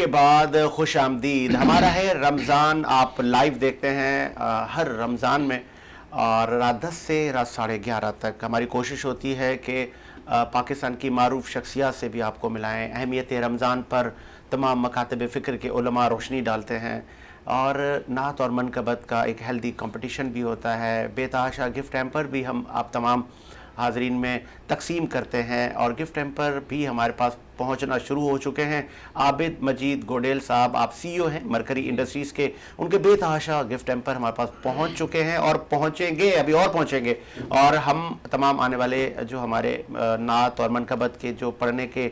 के बाद खुश आमदीद। हमारा है रमज़ान, आप लाइव देखते हैं हर रमज़ान में, और रात 10 से रात 11:30 तक हमारी कोशिश होती है कि पाकिस्तान की मारूफ शख्सियत से भी आपको मिलाएं। अहमियत रमज़ान पर तमाम मकातब फ़िक्र के उलमा रोशनी डालते हैं, और नात और मनकबत का एक हेल्दी कंपटीशन भी होता है। बेतहाशा गिफ्ट हैम्पर भी हम आप तमाम हाजरीन में तकसीम करते हैं, और गिफ्ट हैम्पर भी हमारे पास पहुंचना शुरू हो चुके हैं। आबिद मजीद गोडेल साहब, आप सीईओ हैं मरकरी इंडस्ट्रीज़ के, उनके बेतहाशा गिफ्ट हैम्पर हमारे पास पहुंच चुके हैं और पहुंचेंगे, अभी और पहुंचेंगे। और हम तमाम आने वाले जो हमारे नात और मनकबत के जो पढ़ने के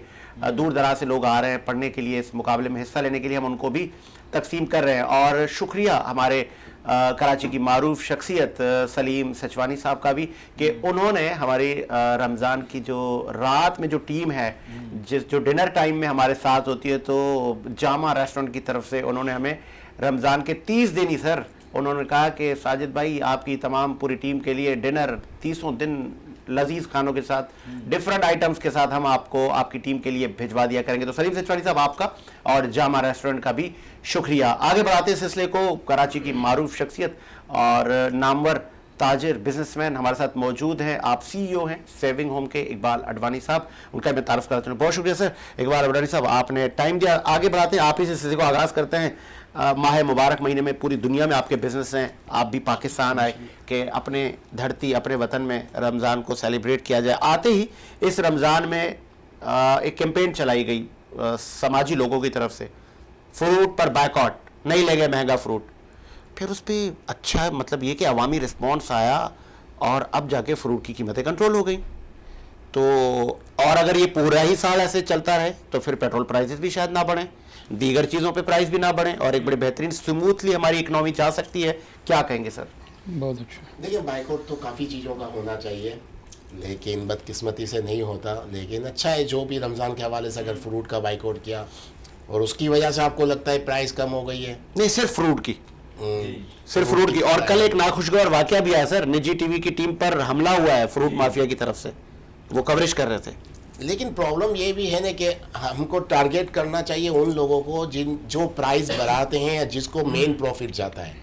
दूर दराज से लोग आ रहे हैं पढ़ने के लिए, इस मुकाबले में हिस्सा लेने के लिए, हम उनको भी तकसीम कर रहे हैं। और शुक्रिया हमारे कराची की मारूफ शख्सियत सलीम सचवानी साहब का भी, कि उन्होंने हमारी रमज़ान की जो रात में जो टीम है, जो डिनर टाइम में हमारे साथ होती है, तो जामा रेस्टोरेंट की तरफ से उन्होंने हमें रमज़ान के 30 दिन ही सर, उन्होंने कहा कि साजिद भाई आपकी तमाम पूरी टीम के लिए डिनर 30 दिन लजीज खानों के साथ, डिफरेंट आइटम्स के साथ हम आपको आपकी टीम के लिए भिजवा दिया करेंगे। तो सलीम सचवानी साहब आपका और जामा रेस्टोरेंट का भी शुक्रिया। आगे बढ़ाते हैं सिलसिले को। कराची की मारूफ शख्सियत और नामवर ताजिर बिजनेसमैन हमारे साथ मौजूद हैं। आप सीईओ हैं सेविंग होम के, इकबाल अडवाणी साहब, उनका मैं तारुफ करता हूँ। बहुत शुक्रिया सर इकबाल अडवाणी साहब, आपने टाइम दिया। आगे बढ़ाते हैं, आप ही से सिलसिले को आगाज़ करते हैं। माह मुबारक महीने में पूरी दुनिया में आपके बिजनेस हैं, आप भी पाकिस्तान आए कि अपने धरती अपने वतन में रमज़ान को सेलिब्रेट किया जाए। आते ही इस रमज़ान में एक कैंपेन चलाई गई समाजी लोगों की तरफ से, फ्रूट पर बायकॉट, नहीं लेंगे महंगा फ्रूट। फिर उस पर अच्छा मतलब ये कि अवामी रिस्पॉन्स आया, और अब जाके फ्रूट की कीमतें कंट्रोल हो गई। तो और अगर ये पूरा ही साल ऐसे चलता रहे तो फिर पेट्रोल प्राइसेस भी शायद ना बढ़ें, दीगर चीज़ों पे प्राइस भी ना बढ़ें, और एक बड़े बेहतरीन स्मूथली हमारी इकनॉमी जा सकती है। क्या कहेंगे सर? बहुत अच्छा। देखिए, बाइकआउट तो काफ़ी चीज़ों का होना चाहिए, लेकिन बदकिस्मती से नहीं होता। लेकिन अच्छा है जो भी रमज़ान के हवाले से अगर फ्रूट का बाइकआउट किया और उसकी वजह से आपको लगता है प्राइस कम हो गई है। नहीं, सिर्फ फ्रूट की, सिर्फ फ्रूट की। और कल एक नाखुशगवार वाकया भी आया सर, निजी टीवी की टीम पर हमला हुआ है फ्रूट माफिया की तरफ से, वो कवरेज कर रहे थे। लेकिन प्रॉब्लम ये भी है ना कि हमको टारगेट करना चाहिए उन लोगों को जो प्राइस बढ़ाते हैं या जिसको मेन प्रॉफिट जाता है।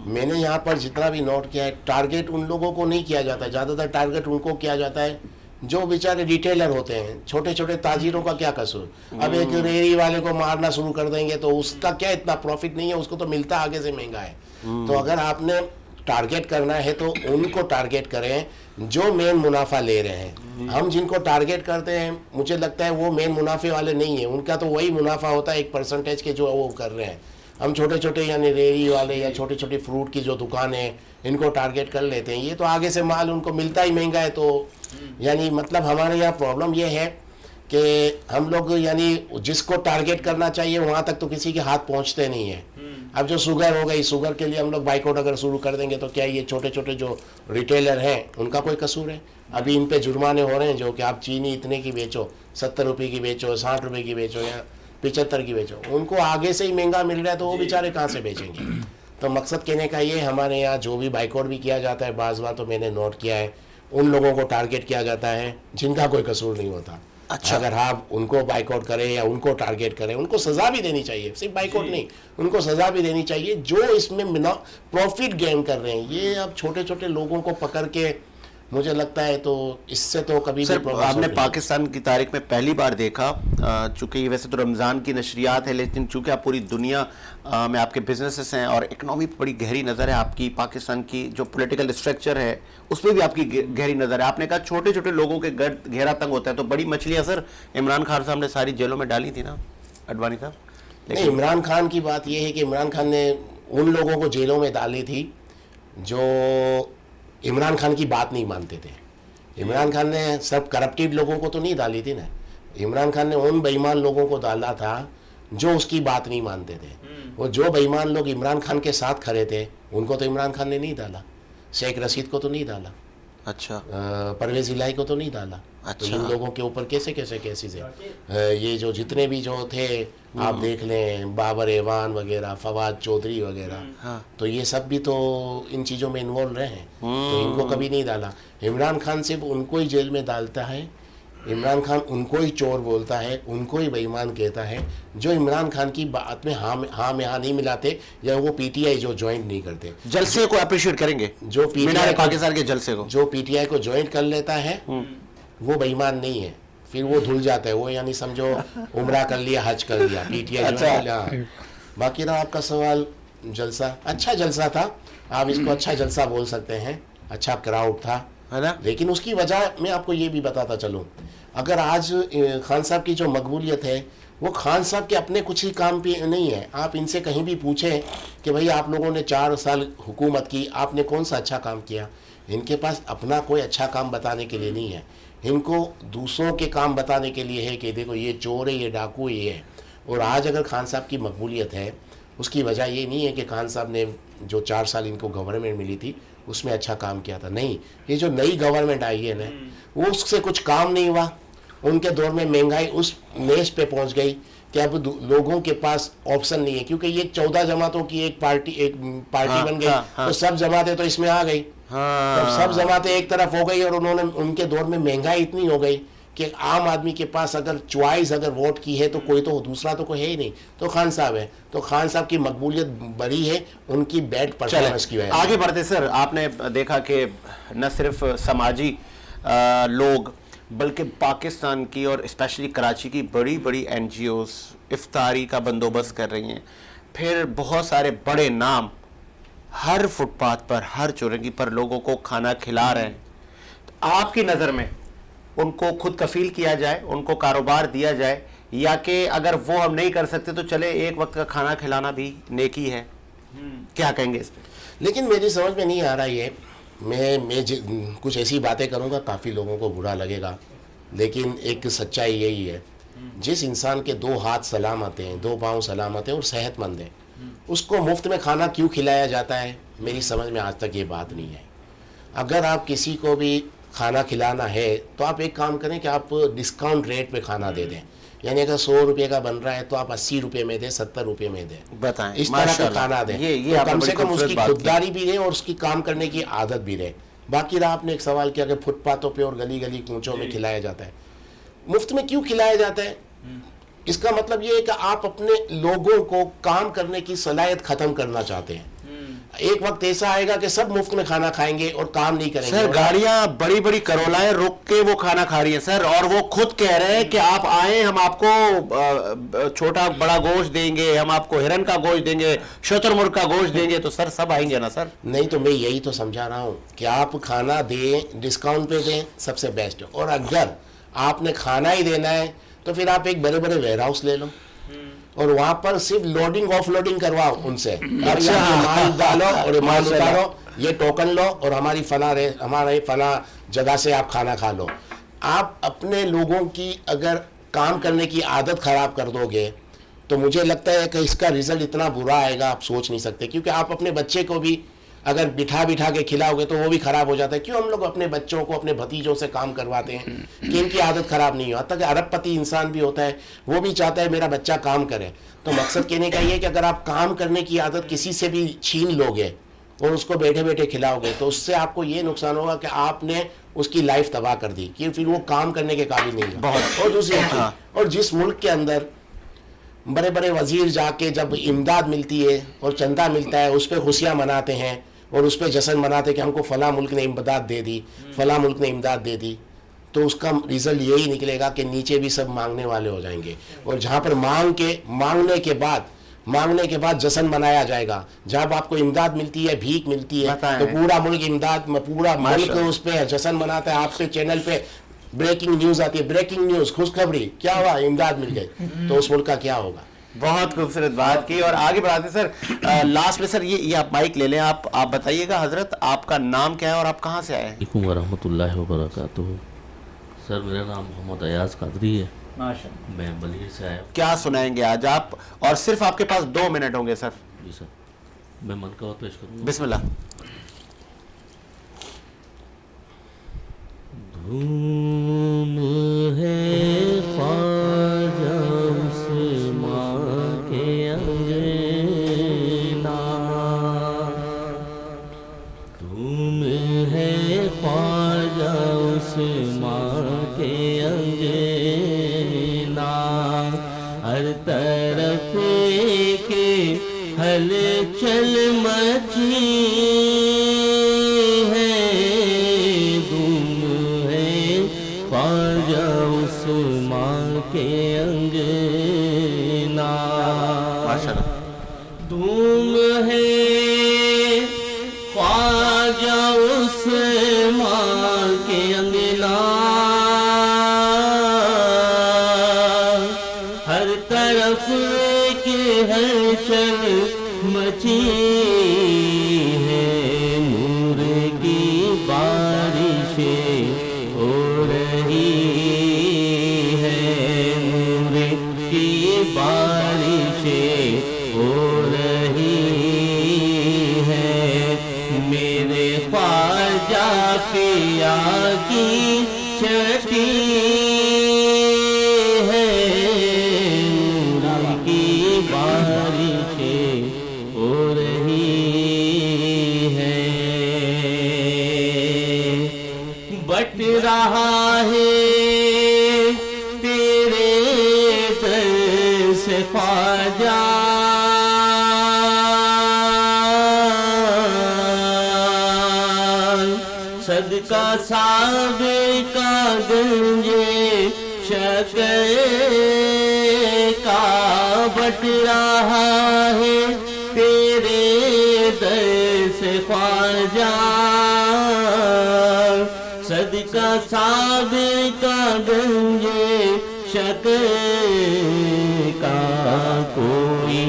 मैंने यहाँ पर जितना भी नोट किया है, टारगेट उन लोगों को नहीं किया जाता है, ज़्यादातर टारगेट उनको किया जाता है जो बेचारे रिटेलर होते हैं, छोटे छोटे ताजिरों का क्या कसूर। अब एक रेहड़ी वाले को मारना शुरू कर देंगे तो उसका क्या इतना प्रॉफिट नहीं है, उसको तो मिलता आगे से महंगा है। तो अगर आपने टारगेट करना है तो उनको टारगेट करें जो मेन मुनाफा ले रहे हैं। हम जिनको टारगेट करते हैं मुझे लगता है वो मेन मुनाफे वाले नहीं है, उनका तो वही मुनाफा होता है एक परसेंटेज के जो वो कर रहे हैं। हम छोटे छोटे यानी रेहड़ी वाले या छोटे छोटे फ्रूट की जो दुकान है इनको टारगेट कर लेते हैं। ये तो आगे से माल उनको मिलता ही महंगा है। तो यानी मतलब हमारे यहाँ प्रॉब्लम ये है कि हम लोग यानी जिसको टारगेट करना चाहिए वहाँ तक तो किसी के हाथ पहुँचते नहीं है। अब जो शुगर हो गई, शुगर के लिए हम लोग बाइकआउट अगर शुरू कर देंगे तो क्या ये छोटे छोटे जो रिटेलर हैं उनका कोई कसूर है? अभी इन पे जुर्माने हो रहे हैं जो कि आप चीनी इतने की बेचो, 70 रुपये की बेचो, 60 रुपये की बेचो या 75 की बेचो, उनको आगे से ही महंगा मिल रहा है तो वो बेचारे कहाँ से बेचेंगे? तो मकसद कहने का ये, हमारे यहाँ जो भी बाइकआउट भी किया जाता है बाज़ बार तो मैंने नोट किया है उन लोगों को टारगेट किया जाता है जिनका कोई कसूर नहीं होता। अच्छा, अगर आप उनको बाइकआउट करें या उनको टारगेट करें, उनको सज़ा भी देनी चाहिए, सिर्फ बाइकआउट नहीं, उनको सज़ा भी देनी चाहिए जो इसमें प्रॉफिट गेन कर रहे हैं। ये अब छोटे छोटे लोगों को पकड़ के मुझे लगता है तो इससे तो कभी भी आपने पाकिस्तान की तारीख में पहली बार देखा, चूँकि ये वैसे तो रमज़ान की नशरियात है, लेकिन चूँकि आप पूरी दुनिया में आपके बिजनेसेस हैं और इकनॉमी पर बड़ी गहरी नज़र है आपकी, पाकिस्तान की जो पॉलिटिकल स्ट्रक्चर है उस पर भी आपकी गहरी नज़र है। आपने कहा छोटे छोटे लोगों के घेरा तंग होता है, तो बड़ी मछलियाँ सर इमरान खान साहब ने सारी जेलों में डाली थी ना अडवाणी साहब? नहीं, इमरान खान की बात यह है कि इमरान खान ने उन लोगों को जेलों में डाली थी जो इमरान खान की बात नहीं मानते थे। इमरान खान ने सब करप्टेड लोगों को तो नहीं डाली थी ना, इमरान खान ने उन बेईमान लोगों को डाला था जो उसकी बात नहीं मानते थे। वो जो बेईमान लोग इमरान खान के साथ खड़े थे उनको तो इमरान खान ने नहीं डाला, शेख रशीद को तो नहीं डाला, अच्छा, परवेज इलाही को तो नहीं डाला। अच्छा, तो इन लोगों के ऊपर कैसे कैसे केसेस है। ये जो जितने भी जो थे आप देख लें, बाबर एवान वगैरह, फवाद चौधरी वगैरह, हाँ, तो ये सब भी तो इन चीज़ों में इन्वॉल्व रहे हैं, तो इनको कभी नहीं डाला। इमरान खान सिर्फ उनको ही जेल में डालता है इमरान खान उनको ही चोर बोलता है, उनको ही बेईमान कहता है जो इमरान खान की बात में हाँ में हाँ नहीं मिलाते, या वो पीटीआई जो ज्वाइन नहीं करते। जलसे को अप्रिशिएट करेंगे, जो मीनार पाकिस्तान के जलसे को, जो पीटीआई को ज्वाइन कर लेता है वो बेईमान नहीं है, फिर वो धुल जाता है, वो यानी समझो उम्रा कर लिया, हज कर लिया, पीटीआई अच्छा। बाकी रहा आपका सवाल, जलसा अच्छा जलसा था, आप इसको अच्छा जलसा बोल सकते हैं, अच्छा क्राउड था, है ना। लेकिन उसकी वजह मैं आपको ये भी बताता चलूँ, अगर आज खान साहब की जो मकबूलियत है वो खान साहब के अपने कुछ ही काम पे नहीं है। आप इनसे कहीं भी पूछें कि भाई आप लोगों ने 4 साल हुकूमत की, आपने कौन सा अच्छा काम किया, इनके पास अपना कोई अच्छा काम बताने के लिए नहीं है, इनको दूसरों के काम बताने के लिए है कि देखो ये चोर है, ये डाकू ये है। और आज अगर खान साहब की मकबूलियत है, उसकी वजह ये नहीं है कि खान साहब ने जो 4 साल इनको गवर्नमेंट मिली थी उसमें अच्छा काम किया था, नहीं, ये जो नई गवर्नमेंट आई है ना, वो उससे कुछ काम नहीं हुआ। उनके दौर में महंगाई उस नेश पे पहुंच गई कि अब लोगों के पास ऑप्शन नहीं है, क्योंकि ये 14 जमातों की एक पार्टी बन गई, तो सब जमातें तो इसमें आ गई, तो सब जमातें एक तरफ हो गई, और उन्होंने उनके दौर में महंगाई इतनी हो गई कि आम आदमी के पास अगर चॉइस अगर वोट की है तो कोई तो दूसरा तो कोई है ही नहीं, तो खान साहब है, तो खान साहब की मकबूलियत बड़ी है उनकी बैड परफॉर्मेंस की वजह से। आगे बढ़ते सर, आपने देखा कि न सिर्फ समाजी लोग बल्कि पाकिस्तान की और स्पेशली कराची की बड़ी बड़ी एनजीओज इफ्तारी का बंदोबस्त कर रही हैं, फिर बहुत सारे बड़े नाम हर फुटपाथ पर, हर चौरंगी पर लोगों को खाना खिला रहे हैं। तो आपकी नज़र में उनको खुद कफील किया जाए, उनको कारोबार दिया जाए, या कि अगर वो हम नहीं कर सकते तो चले एक वक्त का खाना खिलाना भी नेकी है, क्या कहेंगे इस पर? लेकिन मेरी समझ में नहीं आ रहा ये, मैं कुछ ऐसी बातें करूंगा काफ़ी लोगों को बुरा लगेगा, लेकिन एक सच्चाई यही है, जिस इंसान के 2 हाथ सलामत हैं, 2 पाँव सलामत हैं और सेहतमंद है, उसको मुफ्त में खाना क्यों खिलाया जाता है, मेरी समझ में आज तक ये बात नहीं है। अगर आप किसी को भी खाना खिलाना है तो आप एक काम करें कि आप डिस्काउंट रेट पे खाना दे दें, यानी अगर 100 रुपये का बन रहा है तो आप 80 रुपये में दें, 70 रुपये में दें, बताएं, इस तरह का खाना दें, ये तो कम से कम उसकी खुददारी भी रहे और उसकी काम करने की आदत भी रहे। बाकी रहा आपने एक सवाल किया कि फुटपाथों पे और गली गली कूचों में खिलाया जाता है, मुफ्त में क्यों खिलाया जाता है? इसका मतलब ये है कि आप अपने लोगों को काम करने की सलाहियत खत्म करना चाहते हैं। एक वक्त ऐसा आएगा कि सब मुफ्त में खाना खाएंगे और काम नहीं करेंगे। सर गाड़ियां बड़ी बड़ी करोलाएं रुक के वो खाना खा रही है सर, और वो खुद कह रहे हैं कि आप आए, हम आपको छोटा बड़ा गोश्त देंगे, हम आपको हिरन का गोश्त देंगे, शुतुरमुर्ग का गोश्त देंगे, तो सर सब आएंगे ना सर? नहीं, तो मैं यही तो समझा रहा हूँ कि आप खाना दें, डिस्काउंट पे दें, सबसे बेस्ट। और अगर आपने खाना ही देना है तो फिर आप एक बड़े बड़े वेयर हाउस ले लो और वहां पर सिर्फ लोडिंग ऑफ लोडिंग करवाओ उनसे, और यहाँ माल डालो और माल उतारो, ये टोकन लो और हमारी फला जगह से आप खाना खा लो। आप अपने लोगों की अगर काम करने की आदत खराब कर दोगे तो मुझे लगता है कि इसका रिजल्ट इतना बुरा आएगा आप सोच नहीं सकते, क्योंकि आप अपने बच्चे को भी अगर बिठा के खिलाओगे तो वो भी खराब हो जाता है। क्यों हम लोग अपने बच्चों को अपने भतीजों से काम करवाते हैं कि इनकी आदत खराब नहीं हो। तक अरबपति इंसान भी होता है, वो भी चाहता है मेरा बच्चा काम करे। तो मकसद कहने का ये है कि अगर आप काम करने की आदत किसी से भी छीन लोगे और उसको बैठे बैठे खिलाओगे तो उससे आपको ये नुकसान होगा कि आपने उसकी लाइफ तबाह कर दी, कि फिर वो काम करने के काबिल नहीं होगा। और दूसरी और जिस मुल्क के अंदर बड़े बड़े वजीर जाके जब इमदाद मिलती है और चंदा मिलता है उस पर खुशियाँ मनाते हैं और उस पर जश्न मनाते कि हमको फ़लाँ मुल्क ने इमदाद दे दी, फ़लाँ मुल्क ने इमदाद दे दी, तो उसका रिज़ल्ट यही निकलेगा कि नीचे भी सब मांगने वाले हो जाएंगे। और जहाँ पर मांगने के बाद जश्न मनाया जाएगा, जब आपको इमदाद मिलती है, भीख मिलती है, तो पूरा मुल्क पूरा मुल्क उस पर जश्न मनाता है। आपके चैनल पे ब्रेकिंग न्यूज़ आती है, ब्रेकिंग न्यूज़, खुशखबरी, क्या हुआ, इमदाद मिल गई, तो उस मुल्क का क्या होगा। बहुत खूबसूरत बात की। और आगे बढ़ाते सर, लास्ट में सर ये आप माइक ले लें, आप बताइएगा हजरत, आपका नाम क्या है और आप कहाँ से आए हैं? वालेकुम वरहमतुल्लाहि वबरकातुहू। सर मेरा नाम मोहम्मद अयाज कादरी है, माशाअल्लाह, मैं बलीर से आया। क्या सुनाएंगे आज आप, और सिर्फ आपके पास 2 मिनट होंगे सर। जी सर, मैं मन का पेश करूँगा। बिस्मिल्लाह। धूम है ख्वाजा उस्मान के अंगना, धूम है ख्वाजा उस्मान के अंगना, मची है, धूम है ख्वाजा उस्मान के अंगना, माशाल्लाह। धूम है ख्वाजा उस्मान के अंगना, हर तरफ के हलचल मची है, नूर की बारिशें हो रही है, नूर की बारिशें हो रही है, मेरे ख्वाजा पिया की छठी है, नूर की बारिशें हो रही है, बट रहा है तेरे दर से ख्वाजा, सदका साबे का गंजे शकर का, बट रहा है तेरे दर से ख्वाजा, सदका साबे का गंजे शकर का, कोई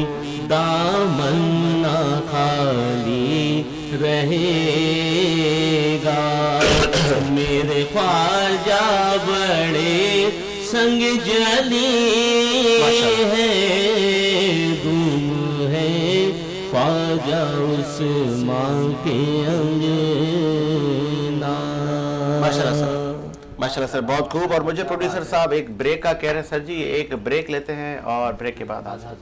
दामन ना खाली रहेगा, मेरे ख्वाजा बड़े संग जली है, धूम है ख्वाजा उस्मान के अंगना। माशाल्लाह सर, माशाल्लाह सर, बहुत खूब। और मुझे प्रोड्यूसर साहब एक ब्रेक का कह रहे हैं। सर जी एक ब्रेक लेते हैं और ब्रेक के बाद हाजिर।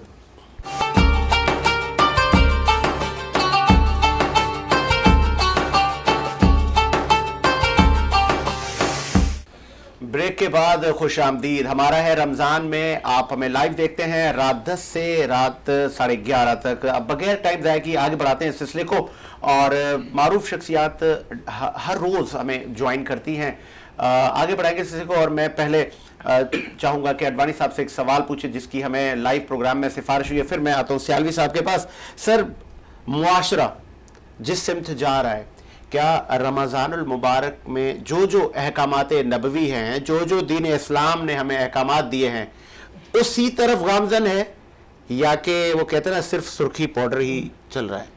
ब्रेक के बाद खुश आमदीद। हमारा है रमज़ान में, आप हमें लाइव देखते हैं रात 10 से रात 11:30 तक। अब बगैर टाइम ज़ाया किए आगे बढ़ाते हैं इस सिलसिले को, और मारूफ शख्सियात हर रोज़ हमें ज्वाइन करती हैं। आगे बढ़ाएंगे इस सिलसिले को, और मैं पहले चाहूँगा कि अडवाणी साहब से एक सवाल पूछे जिसकी हमें लाइव प्रोग्राम में सिफारिश हुई है। फिर मैं आता हूँ सियालवी साहब के पास। सर, मुआशरा जिस सिमत जा रहा है, क्या रमज़ानुल मुबारक में जो जो अहकामात नबवी हैं, जो जो दीन इस्लाम ने हमें अहकामात दिए हैं, उसी तरफ गामजन है, या कि वो कहते हैं ना सिर्फ सुर्खी पाउडर ही चल रहा है?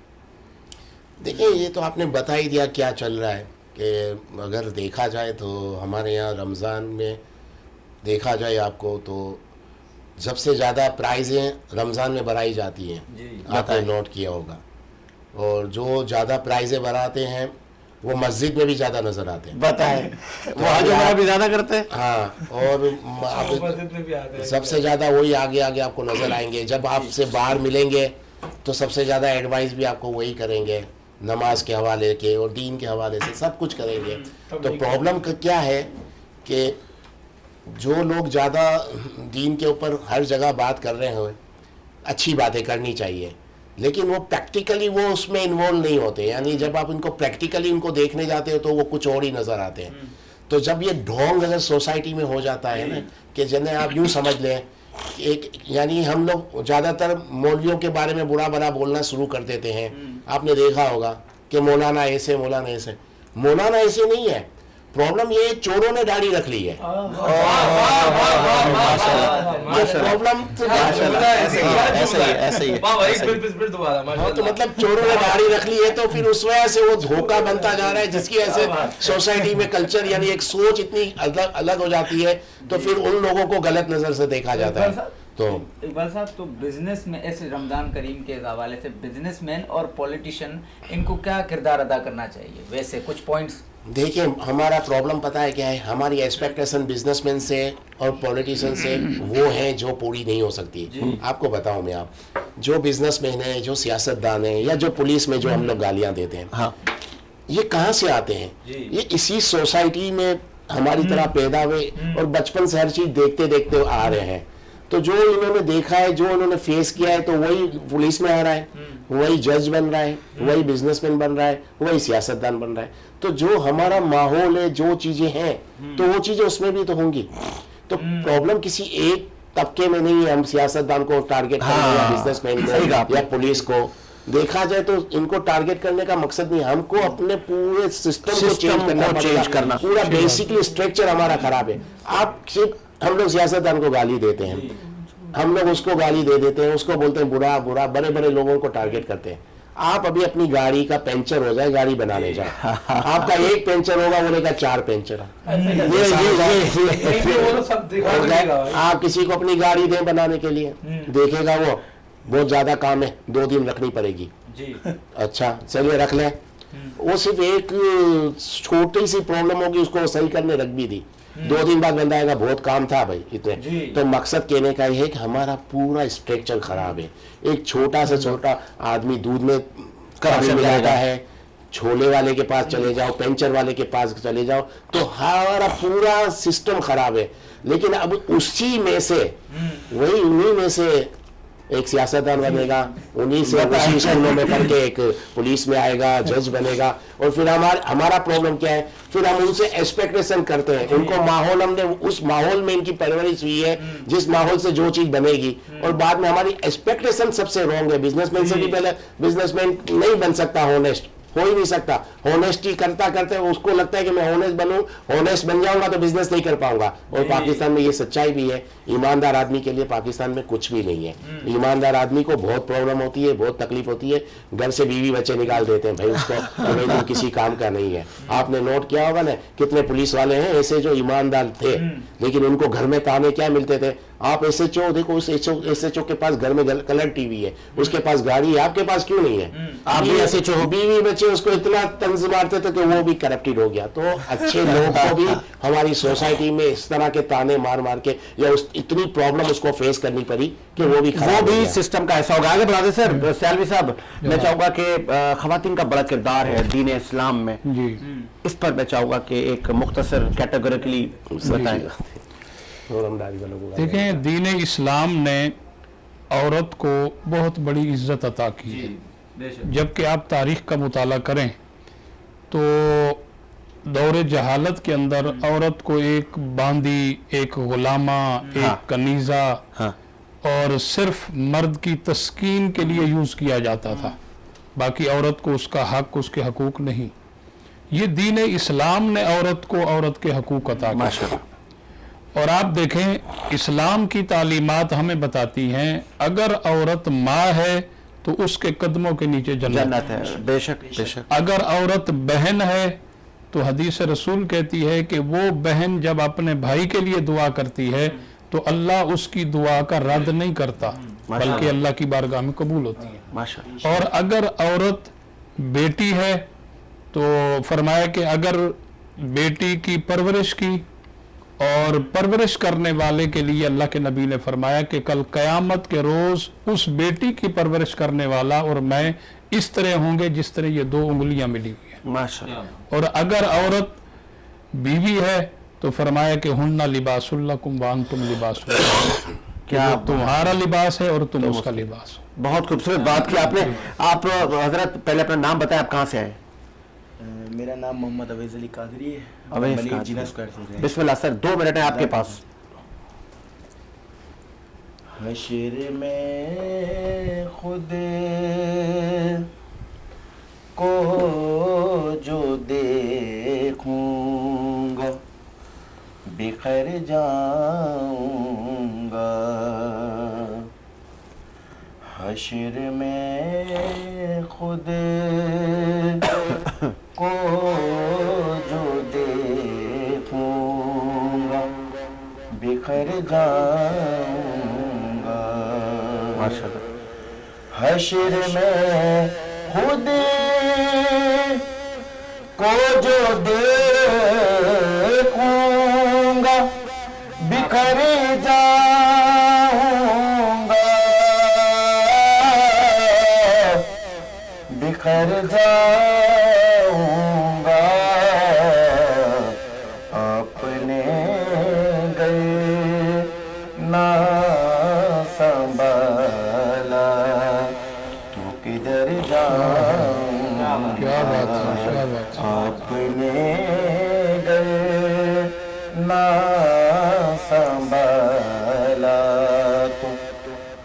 देखिए, ये तो आपने बता ही दिया क्या चल रहा है, कि अगर देखा जाए तो हमारे यहाँ रमज़ान में देखा जाए आपको तो सबसे ज़्यादा प्राइज़ें रमज़ान में बढ़ाई जाती हैं, आपने नोट किया होगा। और जो ज़्यादा प्राइज़ें बढ़ाते हैं वो मस्जिद में भी ज़्यादा नज़र आते हैं। बताएं, वो हजरा भी ज़्यादा करते हैं। हाँ, और सबसे ज़्यादा वही आगे आगे आपको नज़र आएंगे। जब आपसे बाहर मिलेंगे तो सबसे ज़्यादा एडवाइस भी आपको वही करेंगे, नमाज के हवाले के और दीन के हवाले से सब कुछ करेंगे। तो प्रॉब्लम क्या है कि जो लोग ज़्यादा दीन के ऊपर हर जगह बात कर रहे हैं, अच्छी बातें करनी चाहिए, लेकिन वो प्रैक्टिकली वो उसमें इन्वॉल्व नहीं होते। यानी जब आप इनको प्रैक्टिकली उनको देखने जाते हो तो वो कुछ और ही नज़र आते हैं। तो जब ये ढोंग अगर सोसाइटी में हो जाता है ना, कि जिन्हें आप यूँ समझ लें एक, यानी हम लोग ज़्यादातर मौलवियों के बारे में बुरा भला बोलना शुरू कर देते हैं। आपने देखा होगा कि मौलाना ऐसे, मौलाना ऐसे। मौलाना ऐसे नहीं है, प्रॉब्लम ये चोरों ने दाढ़ी रख ली है। प्रॉब्लम तो मतलब चोरों ने दाढ़ी रख ली है, तो फिर उस वजह से वो धोखा बनता जा रहा है, जिसकी वजह से सोसाइटी में कल्चर यानी एक सोच इतनी अलग हो जाती है, तो फिर उन लोगों को गलत नजर से देखा जाता है। तो इकबाल साहब, तो बिजनेस में ऐसे रमजान करीम के हवाले से बिजनेसमैन और पॉलिटिशियन इनको क्या किरदार अदा करना चाहिए? वैसे कुछ पॉइंट्स। देखिए, हमारा प्रॉब्लम पता है क्या है, हमारी एक्सपेक्टेशन बिजनेसमैन से और पॉलिटिशियन से वो है जो पूरी नहीं हो सकती। आपको बताऊं मैं, आप जो बिजनेसमैन है, जो सियासतदान है, या जो पुलिस में जो हम लोग गालियां देते हैं, हाँ, ये कहाँ से आते हैं? ये इसी सोसाइटी में हमारी तरह पैदा हुए और बचपन से हर चीज देखते देखते आ रहे हैं। तो जो इन्होंने देखा है, जो इन्होंने फेस किया है, तो वही पुलिस में आ रहा है, वही जज बन रहा है, वही बिजनेसमैन बन रहा है, वही सियासतदान बन रहा है। तो जो हमारा माहौल है, जो चीजें हैं, तो वो चीजें उसमें भी तो होंगी। तो प्रॉब्लम किसी एक तबके में नहीं है, हम सियासतदान को टारगेट कर रहे हैं या बिजनेसमैन को या पुलिस को। देखा जाए तो इनको टारगेट करने का मकसद नहीं, हमको अपने पूरे सिस्टम को चेंज करना पूरा बेसिकली स्ट्रक्चर हमारा खराब है। आप सिर्फ, हम लोग सियासतदान को गाली देते हैं, हम लोग उसको गाली दे देते हैं, उसको बोलते हैं बुरा बुरा, बड़े बड़े लोगों को टारगेट करते हैं। आप अभी अपनी गाड़ी का पंचर हो जाए, गाड़ी बनाने जाए, आपका एक पंचर होगा, बोलेगा 4 पंचर। आप किसी को अपनी गाड़ी दें बनाने के लिए, देखेगा वो बहुत ज्यादा काम है, 2 दिन रखनी पड़ेगी जी। अच्छा चलिए रख ले, वो सिर्फ एक छोटी सी प्रॉब्लम होगी, उसको सही करने रख भी दी, 2 दिन बाद बंदा आएगा बहुत काम था भाई इतने। तो मकसद कहने का ये है कि हमारा पूरा स्ट्रक्चर खराब है। एक छोटा से छोटा आदमी दूध में करप्शन मिलाता है, छोले वाले के पास चले जाओ, पंचर वाले के पास चले जाओ, तो हमारा पूरा सिस्टम खराब है। लेकिन अब उसी में से, वही उन्हीं में से एक सियासतदान बनेगा, उन्हीं से उसी स्कूलों में पढ़ के एक पुलिस में आएगा, जज बनेगा। और फिर हमारा प्रॉब्लम क्या है, फिर हम उनसे एक्सपेक्टेशन करते हैं, उनको माहौल, हमने उस माहौल में इनकी परवरिश हुई है, जिस माहौल से जो चीज बनेगी, और बाद में हमारी एक्सपेक्टेशन सबसे रॉन्ग है। बिजनेसमैन से भी पहले बिजनेसमैन नहीं बन सकता, होनेस्ट हो ही नहीं सकता। होनेस्टी करता करते उसको लगता है कि मैं होनेस्ट बनूं, होनेस्ट बन जाऊंगा तो बिजनेस नहीं कर पाऊंगा। और पाकिस्तान में ये सच्चाई भी है, ईमानदार आदमी के लिए पाकिस्तान में कुछ भी नहीं है। ईमानदार आदमी को बहुत प्रॉब्लम होती है, बहुत तकलीफ होती है, घर से बीवी बच्चे निकाल देते हैं भाई उसको, भाई तुम किसी काम का नहीं है। आपने नोट किया होगा ना, कितने पुलिस वाले हैं ऐसे जो ईमानदार थे, लेकिन उनको घर में ताने क्या मिलते थे, आप SHO देखो, उस SHO के पास घर में कलर टीवी है, उसके पास गाड़ी है, आपके पास क्यों नहीं है? आप भी SHO हो, बीवी बच्चे उसको इतना तंज मारते थे कि वो भी करप्टेड हो गया। तो अच्छे लोग को भी हमारी सोसाइटी में इस तरह के ताने मार मार के, या इतनी प्रॉब्लम उसको फेस करनी पड़ी कि वो भी सिस्टम का ऐसा होगा। आगे बढ़ाते सर, सैलवी साहब, मैं चाहूंगा कि खवातीन का बड़ा किरदार है दीन इस्लाम में, इस पर मैं चाहूंगा कि एक मुख्तसर कैटेगोरिकली बताएं। देखें, दीन इस्लाम ने औरत को बहुत बड़ी इज्जत अता की है। जबकि आप तारीख का मुताला करें तो दौरे जहालत के अंदर औरत को एक बांदी, एक गुलामा, एक कनीजा और सिर्फ मर्द की तस्कीन के लिए यूज किया जाता था, बाकी औरत को उसका हक, उसके हकूक नहीं। ये दीन इस्लाम ने औरत को औरत के हकूक अता किए। और आप देखें, इस्लाम की तालीमात हमें बताती हैं, अगर औरत माँ है तो उसके कदमों के नीचे जन्नत है। बेशक बेशक। अगर औरत बहन है तो हदीस रसूल कहती है कि वो बहन जब अपने भाई के लिए दुआ करती है तो अल्लाह उसकी दुआ का रद्द नहीं करता, बल्कि अल्लाह की बारगाह में कबूल होती है। माशाअल्लाह। और अगर औरत बेटी है तो फरमाया कि अगर बेटी की परवरिश की, और परवरिश करने वाले के लिए अल्लाह के नबी ने फरमाया कि कल क़यामत के रोज उस बेटी की परवरिश करने वाला और मैं इस तरह होंगे जिस तरह ये 2 उंगलियां मिली हुई है। माशाअल्लाह। और अगर औरत बीवी है तो फरमाया कि हुन्ना लिबासुल लकुम व अंतुम लिबासुल लहुन्ना, क्या तुम्हारा लिबास है और तुम उसका लिबास हो। बहुत खूबसूरत बात की आपने। आप हजरत पहले अपना नाम बताएं, आप कहाँ से आए? मेरा नाम मोहम्मद अवैज़ अली कादरी है। अवैज़ कादरी। बिस्मिल्लाह सर, 2 मिनट है आपके पास। हश्र में खुद को जो देखूंगा बिखर जाऊंगा, हश्र में खुद को जो देखूंगा बिखर जाऊंगा, हश्र में खुद को जो देखूंगा बिखर जाऊंगा, बिखर जाऊंगा, अपने गए ना अपने घर ना संभाला तो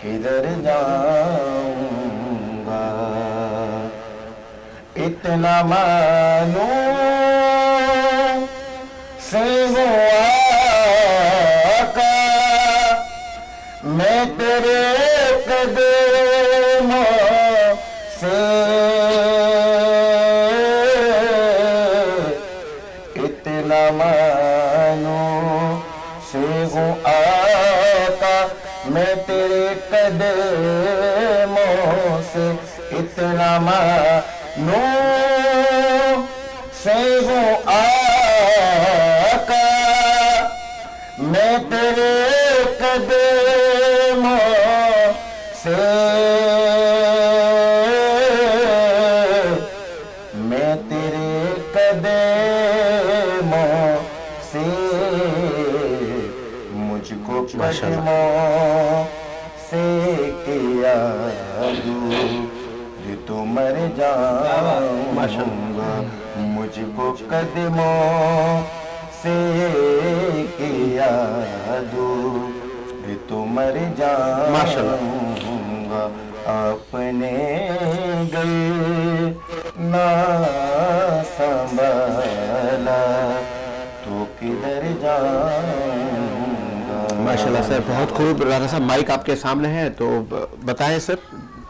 किधर जाऊंगा। इतना मानो से वो आका मैं तेरे कदमों से, इतना मानो से वो आका मैं तेरे कदमों से, इतना मानो से वो आका मैं तेरे कदमों से, मैं तेरे कदमों से, मुझको कदमों से किया दूर तो मर जाऊंगा। मुझको कदमों से किया दूर तो मर जाऊंगा। अपने गल ना संभाला तो किधर जाऊंगा। माशाल्लाह सर, बहुत खूब। राना साहब माइक आपके सामने है, तो बताएं सर,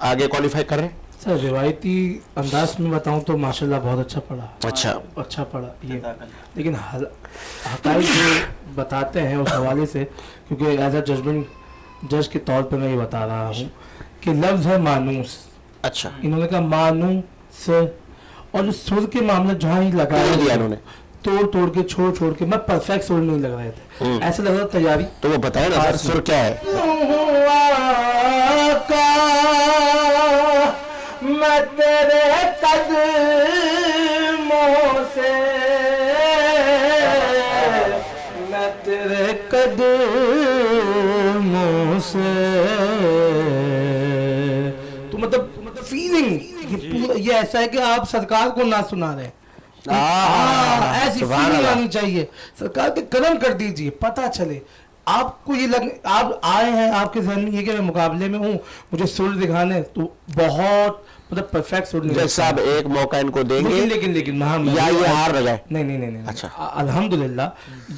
आगे क्वालिफाई कर रहे हैं? सर रिवायती अंदाज में बताऊं तो माशाल्लाह बहुत अच्छा पढ़ा। अच्छा पढ़ा ये, लेकिन हक़ाइक़ जो बताते हैं उस हवाले से, क्योंकि एज अ जजमेंट जज के तौर पे मैं ये बता रहा हूँ कि लफ्ज़ है मानूस। अच्छा, इन्होंने कहा मानूस, और जो सुर के मामले जहाँ ही लगाया दिया इन्होंने, तोड़ के छोड़ के, मैं परफेक्ट सुर नहीं लग रहे थे, ऐसा लग रहा तैयारी। तो वो बताए ना सर, सुर क्या है? मैं तेरे कदमों से, मैं तेरे कदमों से, तो मतलब फीलिंग ये ऐसा है कि आप सरकार को ना सुना रहे हैं, ऐसी फीलिंग आनी चाहिए। सरकार के कदम कर दीजिए, पता चले आपको ये लग, आप आए हैं आपके जहन में ये कि मैं मुकाबले में हूँ, मुझे सुर दिखाने, तो बहुत मतलब परफेक्ट सुर नहीं। जज साहब एक मौका इनको देंगे, लेकिन या ये हार लगाए? नहीं। अच्छा, अल्हम्दुलिल्लाह,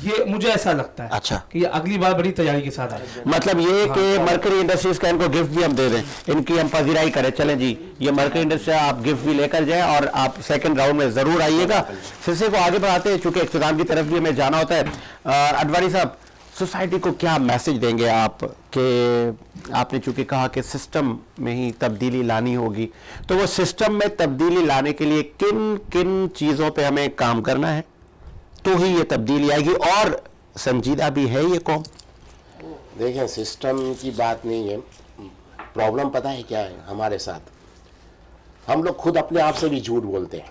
ये मुझे ऐसा लगता है अच्छा कि ये अगली बार बड़ी तैयारी के साथ आए। मतलब ये कि मरकरी इंडस्ट्रीज का इनको गिफ्ट भी हम दे दें, इनकी हम पजीराई करें। चलें जी, ये मरकरी इंडस्ट्री आप गिफ्ट भी लेकर जाएं और आप सेकंड राउंड में जरूर आइएगा। सिलसिले को आगे बढ़ाते हैं, चूंकि इख्तिताम की तरफ भी हमें जाना होता है। अडवाणी साहब, सोसाइटी को क्या मैसेज देंगे आप, कि आपने चूंकि कहा कि सिस्टम में ही तब्दीली लानी होगी, तो वो सिस्टम में तब्दीली लाने के लिए किन किन चीज़ों पे हमें काम करना है तो ही ये तब्दीली आएगी, और संजीदा भी है ये कौम? देखें, सिस्टम की बात नहीं है, प्रॉब्लम पता है क्या है हमारे साथ? हम लोग खुद अपने आप से भी झूठ बोलते हैं।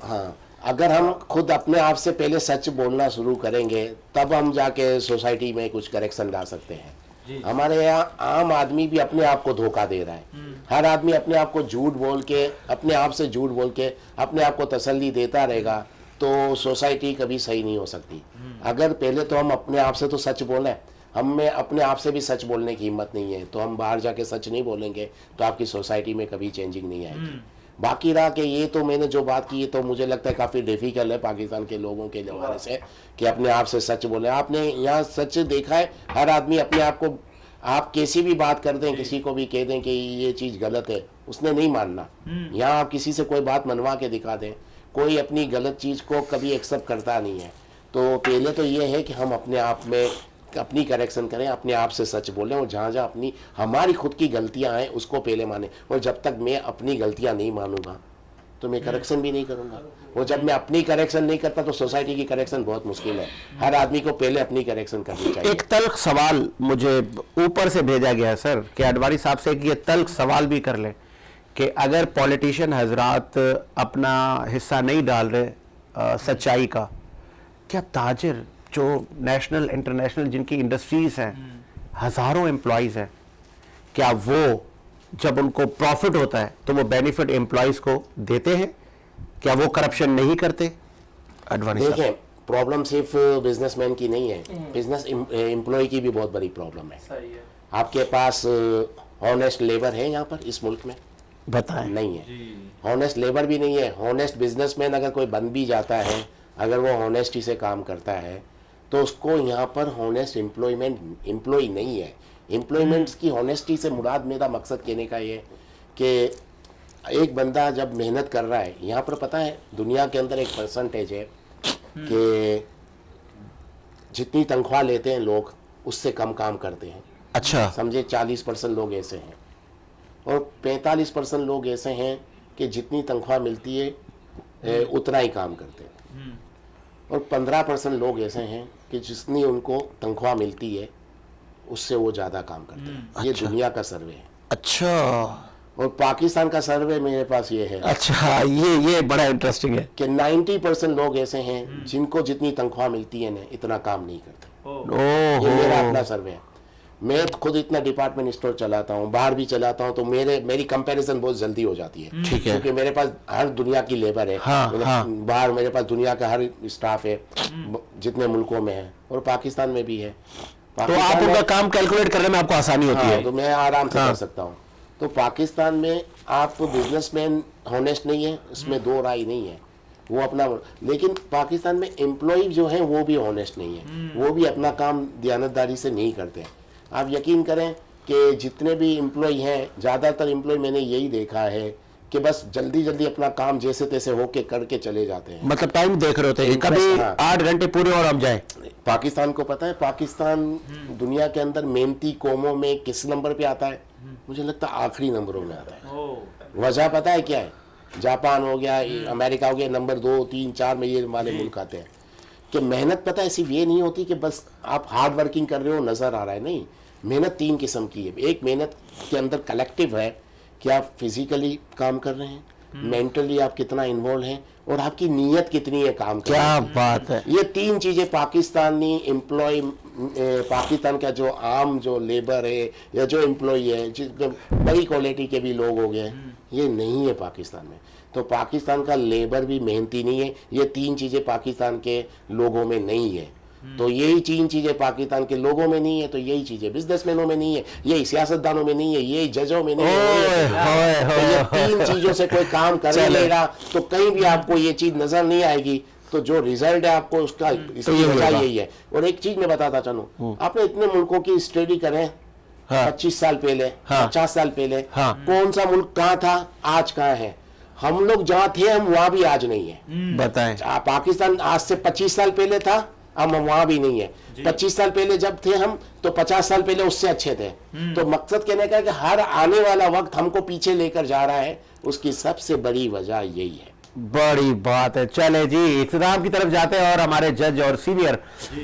हाँ, अगर हम खुद अपने आप से पहले सच बोलना शुरू करेंगे तब हम जाके सोसाइटी में कुछ करेक्शन ला सकते हैं। हमारे यहाँ आम आदमी भी अपने आप को धोखा दे रहा है। हर आदमी अपने आप को झूठ बोल के, अपने आप से झूठ बोल के अपने आप को तसल्ली देता रहेगा तो सोसाइटी कभी सही नहीं हो सकती। अगर पहले तो हम अपने आप से तो सच बोलें, हमें अपने आप से भी सच बोलने की हिम्मत नहीं है, तो हम बाहर जाके सच नहीं बोलेंगे तो आपकी सोसाइटी में कभी चेंजिंग नहीं आएगी। बाकी रहा कि ये तो मैंने जो बात की है तो मुझे लगता है काफ़ी डिफिकल्ट है पाकिस्तान के लोगों के हवाले से कि अपने आप से सच बोले। आपने यहाँ सच देखा है, हर आदमी अपने आप को, आप कैसी भी बात कर दें, किसी को भी कह दें कि ये चीज़ गलत है, उसने नहीं मानना। यहाँ आप किसी से कोई बात मनवा के दिखा दें, कोई अपनी गलत चीज़ को कभी एक्सेप्ट करता नहीं है। तो पहले तो ये है कि हम अपने आप में अपनी करेक्शन करें, अपने आप से सच बोलें, और जहाँ जहाँ अपनी हमारी खुद की गलतियाँ हैं उसको पहले माने। और जब तक मैं अपनी गलतियाँ नहीं मानूंगा तो मैं करेक्शन भी नहीं करूँगा, और जब मैं अपनी करेक्शन नहीं करता तो सोसाइटी की करेक्शन बहुत मुश्किल है। हर आदमी को पहले अपनी करेक्शन करनी चाहिए। एक तल्ख सवाल मुझे ऊपर से भेजा गया है सर, कि अडवाणी साहब से कि ये तल्ख सवाल भी कर लें कि अगर पॉलिटिशियन हजरात अपना हिस्सा नहीं डाल रहे सच्चाई का, क्या ताजिर जो नेशनल इंटरनेशनल जिनकी इंडस्ट्रीज हैं, हज़ारों एम्प्लॉयज़ हैं, क्या वो जब उनको प्रॉफिट होता है तो वो बेनिफिट एम्प्लॉयज को देते हैं? क्या वो करप्शन नहीं करते? अडवाणी साहब। देखिए, प्रॉब्लम सिर्फ बिजनेसमैन की नहीं है, बिजनेस एम्प्लॉय की भी बहुत बड़ी प्रॉब्लम है। सही है। आपके पास ऑनेस्ट लेबर है यहाँ पर इस मुल्क में? बताएं। नहीं है। ऑनेस्ट लेबर भी नहीं है। ऑनेस्ट बिजनेसमैन अगर कोई बन भी जाता है, अगर वो ऑनेस्टी से काम करता है, तो उसको यहाँ पर ऑनेस्ट एम्प्लॉय नहीं है। एम्प्लॉयमेंट्स की ऑनेस्टी से मुराद, मेरा मकसद कहने का ये कि एक बंदा जब मेहनत कर रहा है, यहाँ पर पता है दुनिया के अंदर एक परसेंटेज है कि जितनी तनख्वाह लेते हैं लोग उससे कम काम करते हैं। अच्छा। समझे, 40% लोग ऐसे हैं और 45% लोग ऐसे हैं कि जितनी तनख्वाह मिलती है उतना ही काम करते हैं, और 15% लोग ऐसे हैं कि जितनी उनको तनख्वाह मिलती है उससे वो ज़्यादा काम करते हैं। ये दुनिया का सर्वे है। अच्छा। और पाकिस्तान का सर्वे मेरे पास ये है। अच्छा, ये बड़ा इंटरेस्टिंग है कि 90% लोग ऐसे हैं जिनको जितनी तनख्वाह मिलती है ना इतना काम नहीं करते। ये मेरा अपना सर्वे है। मैं खुद इतना डिपार्टमेंट स्टोर चलाता हूँ, बाहर भी चलाता हूँ, तो मेरी कंपैरिजन बहुत जल्दी हो जाती है। ठीक है। क्योंकि मेरे पास हर दुनिया की लेबर है। बाहर मेरे पास दुनिया का हर स्टाफ है, जितने मुल्कों में है, और पाकिस्तान में भी है। तो आप उनका काम कैलकुलेट करने में आपको आसानी होती है? तो मैं आराम से कर सकता हूँ। तो पाकिस्तान में आप बिजनेसमैन होनेस्ट नहीं है, इसमें दो राय नहीं है, वो अपना। लेकिन पाकिस्तान में एम्प्लॉय जो है वो भी ऑनेस्ट नहीं है, वो भी अपना काम दयानतदारी से नहीं करते हैं। आप यकीन करें कि जितने भी एम्प्लॉय हैं, ज़्यादातर एम्प्लॉय मैंने यही देखा है कि बस जल्दी जल्दी अपना काम जैसे तैसे होके करके चले जाते हैं। मतलब टाइम देख रहे होते हैं, कभी 8 घंटे पूरे और हम जाए। पाकिस्तान को पता है, पाकिस्तान दुनिया के अंदर मेहनती कौमों में किस नंबर पे आता है? मुझे लगता है आखिरी नंबरों में आता है। वजह पता है क्या है? जापान हो गया, अमेरिका हो गया, नंबर 2, 3, 4 में ये वाले मुल्क आते हैं। कि मेहनत पता है सिर्फ ये नहीं होती कि बस आप हार्ड वर्किंग कर रहे हो नजर आ रहा है, नहीं। मेहनत 3 किस्म की है। एक मेहनत के अंदर कलेक्टिव है कि आप फिजिकली काम कर रहे हैं, मेंटली आप कितना इन्वॉल्व हैं, और आपकी नीयत कितनी है काम करने की। क्या बात है। ये 3 चीजें पाकिस्तानी एम्प्लॉय, पाकिस्तान का जो आम जो लेबर है या जो एम्प्लॉय है, जिसमें बड़ी क्वालिटी के भी लोग हो गए, ये नहीं है पाकिस्तान में। तो पाकिस्तान का लेबर भी मेहनती नहीं है। ये 3 चीजें पाकिस्तान के लोगों में नहीं है। तो यही 3 चीजें पाकिस्तान के लोगों में नहीं है, तो यही चीजें बिजनेसमैनों में नहीं है, यही सियासतदानों में नहीं है, यही जजों में नहीं है। तो ये 3 चीजों से कोई काम कर नहीं रहा, तो कहीं भी आपको ये चीज नजर नहीं आएगी। तो जो रिजल्ट है आपको उसका, इसकी वजह यही है। और एक चीज मैं बताता चलूं, आपने इतने मुल्कों की स्टडी करें, 25 साल पहले, 50 साल पहले, कौन सा मुल्क कहाँ था, आज कहाँ है? हम लोग जहाँ थे हम वहां भी आज नहीं है। बताएं। पाकिस्तान आज से 25 साल पहले था, हम वहां भी नहीं है। 25 साल पहले जब थे हम, तो 50 साल पहले उससे अच्छे थे। तो मकसद कहने का है कि हर आने वाला वक्त हमको पीछे लेकर जा रहा है, उसकी सबसे बड़ी वजह यही है। बड़ी बात है। चले जी, इख्तिताम की तरफ जाते हैं, और हमारे जज और सीनियर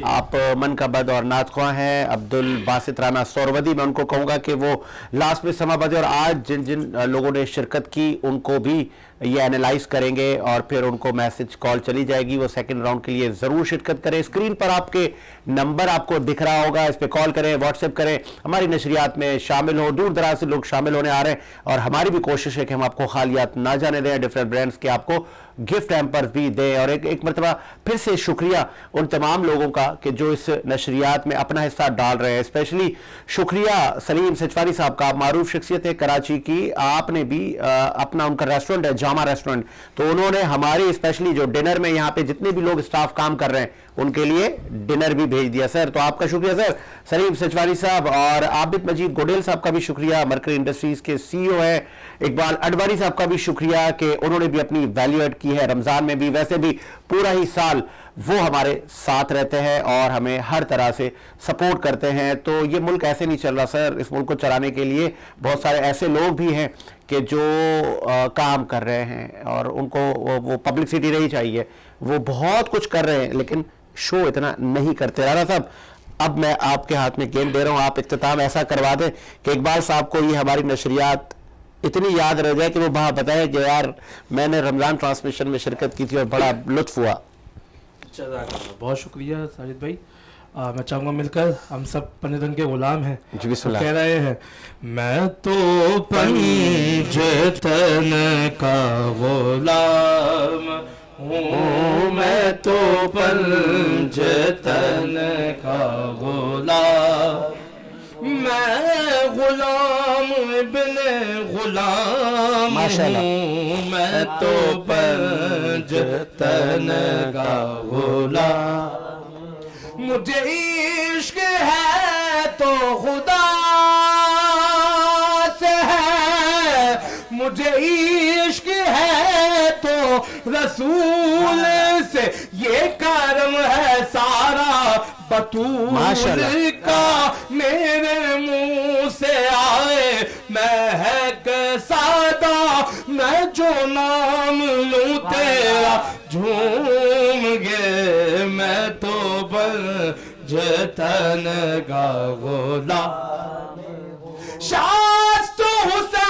आप मनकबद और नातख्वां हैं अब्दुल बासित राना सोरवदी। मैं उनको कहूंगा कि वो लास्ट में समा बजे, और आज जिन जिन लोगों ने शिरकत की उनको भी ये एनालाइज करेंगे, और फिर उनको मैसेज कॉल चली जाएगी, वो सेकंड राउंड के लिए जरूर शिरकत करें। स्क्रीन पर आपके नंबर आपको दिख रहा होगा, इस पे कॉल करें, व्हाट्सएप करें, हमारी नशरियात में शामिल हो। दूर दराज से लोग शामिल होने आ रहे हैं, और हमारी भी कोशिश है कि हम आपको खालियात ना जाने दें, डिफरेंट ब्रांड्स के आपको गिफ्ट हैम्पर्स भी दें। और एक मरतबा फिर से शुक्रिया उन तमाम लोगों का कि जो इस नशरियात में अपना हिस्सा डाल रहे हैं। स्पेशली शुक्रिया सलीम सचवानी साहब का, मारूफ शख्सियत है कराची की। आपने भी अपना, उनका रेस्टोरेंट है जामा रेस्टोरेंट, तो उन्होंने हमारे स्पेशली जो डिनर में यहाँ पे जितने भी लोग स्टाफ काम कर रहे हैं उनके लिए डिनर भी भेज दिया सर। तो आपका शुक्रिया सर सलीम सचवानी साहब। और आबिद मजीद गोडेल साहब का भी शुक्रिया, मरकरी इंडस्ट्रीज के CEO है। इकबाल अडवाणी साहब का भी शुक्रिया कि उन्होंने भी अपनी वैल्यू एड की है रमजान में भी। वैसे भी पूरा ही साल वो हमारे साथ रहते हैं और हमें हर तरह से सपोर्ट करते हैं। तो ये मुल्क ऐसे नहीं चल रहा सर, इस मुल्क को चलाने के लिए बहुत सारे ऐसे लोग भी हैं कि जो काम कर रहे हैं, और उनको वो पब्लिसिटी नहीं चाहिए, वो बहुत कुछ कर रहे हैं लेकिन शो इतना नहीं करते। राणा साहब, अब मैं आपके हाथ में गेम दे रहा हूं, आप इख्तिताम ऐसा करवा दें कि इकबाल साहब को ये हमारी नशरियात इतनी याद रह जाए कि वो वहां बताए कि यार मैंने रमजान ट्रांसमिशन में शिरकत की थी और बड़ा लुत्फ हुआ। बहुत शुक्रिया साजिद भाई। मैं चाहूँगा मिलकर, हम सब पंजतन के गुलाम हैं। जी बिस्मिल्लाह। कह रहे हैं, मैं तो पंजतन का गुलाम हूँ, मैं तो पंजतन का गुलाम, मैं गुलाम इब्ने गुलाम हूँ, मैं तो पंजतन का गुलाम, मुझे इश्क है तो खुदा से है, मुझे इश्क है तो रसूल से, ये करम है सारा बतूल का, मेरे मुंह से आए महक सादा, मैं जो नाम लूं तेरा झूम गे, मैं तो पंजतन का गुलाम, शास्त हुसैन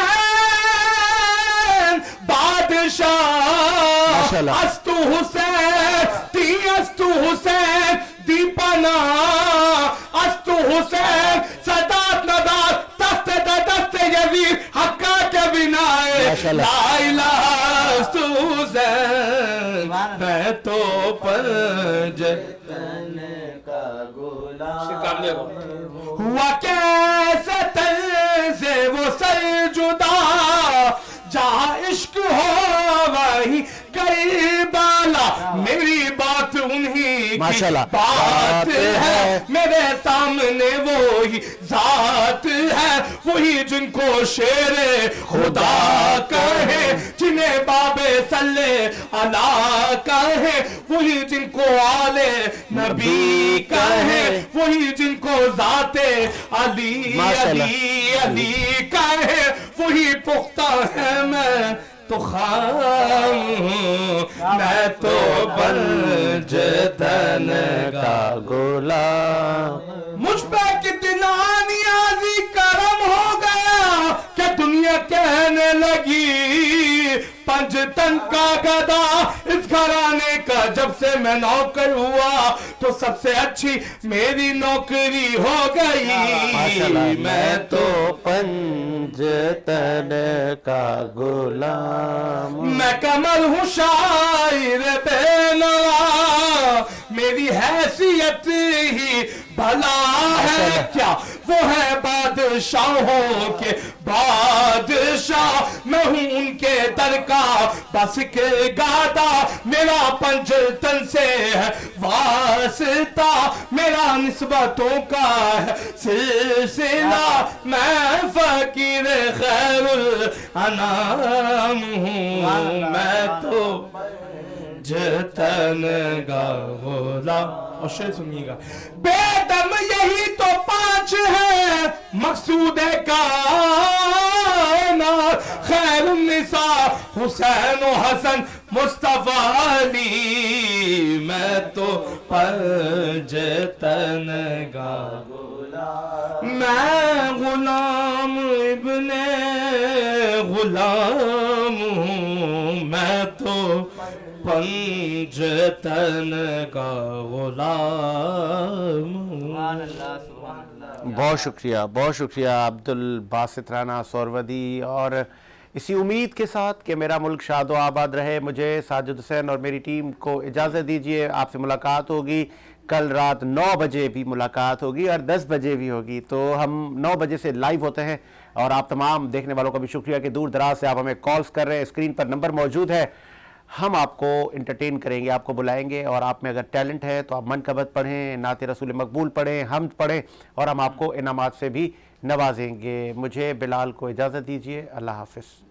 बादशाह, अस्तु हुसैन ती अस्तु हुसैन दीपना, अस्तु हुसैन सदात नदात दस्ते दस्ते यजीद हक्का के बिनाए, ला इलाहा अस्तु हुसैन, मैं तो पंजतन का गुलाम, हुआ कैसे तन से वो सर जुदा, जहाँ इश्क हो वही करबला, मेरी बात उन्हीं की बात है, मेरे सामने वो ही जात है, वही जिनको शेरे खुदा कहे, जिन्हें बाबे सल्ले अला कहे, वही जिनको आले नबी कहे, वही जिनको जाते अली अली अली कहे, वही पुख्ता है मैं तो खाम हूँ, मैं तो पंजतन का गुलाम, मुझ पे कितना नियाज़ी करम हो गया कि दुनिया कहने लगी पंजतन का गदा, इस घराने का जब से मैं नौकर हुआ तो सबसे अच्छी मेरी नौकरी हो गई, मैं तो पंजतन का गुलाम, मैं कमल हूँ शायर बेनवा, मेरी हैसियत ही भला है क्या, वो है बादशाहों के बादशाह, मैं हूँ उनके दर का बस के गादा, मेरा पंजतन से है वास्ता, मेरा निस्बतों का है सिलसिला, मैं फकीर खैरुल अनाम हूँ, मैं तो पंजतन का गुलाम। और शेर सुनिएगा, बेदम यही तो पांच है मकसूद का, खैर निसा हुसैन हसन मुस्तफा अली, मैं तो पंजतन का गुलाम, मैं गुलाम इब्ने गुलाम हूँ, मैं तो पंजतन का गुलाम हूँ। बहुत शुक्रिया अब्दुल बासित राना सोरवदी। और इसी उम्मीद के साथ कि मेरा मुल्क शादो आबाद रहे, मुझे साजिद हुसैन और मेरी टीम को इजाज़त दीजिए। आपसे मुलाकात होगी कल रात 9 बजे भी मुलाकात होगी और 10 बजे भी होगी। तो हम 9 बजे से लाइव होते हैं और आप तमाम देखने वालों का भी शुक्रिया कि दूर दराज से आप हमें कॉल्स कर रहे हैं। स्क्रीन पर नंबर मौजूद है, हम आपको इंटरटेन करेंगे, आपको बुलाएंगे और आप में अगर टैलेंट है तो आप मनकबत पढ़ें, नाते रसूल मकबूल पढ़ें, हम पढ़ें और हम आपको इनामात से भी नवाजेंगे। मुझे बिलाल को इजाज़त दीजिए। अल्लाह हाफ़िज़।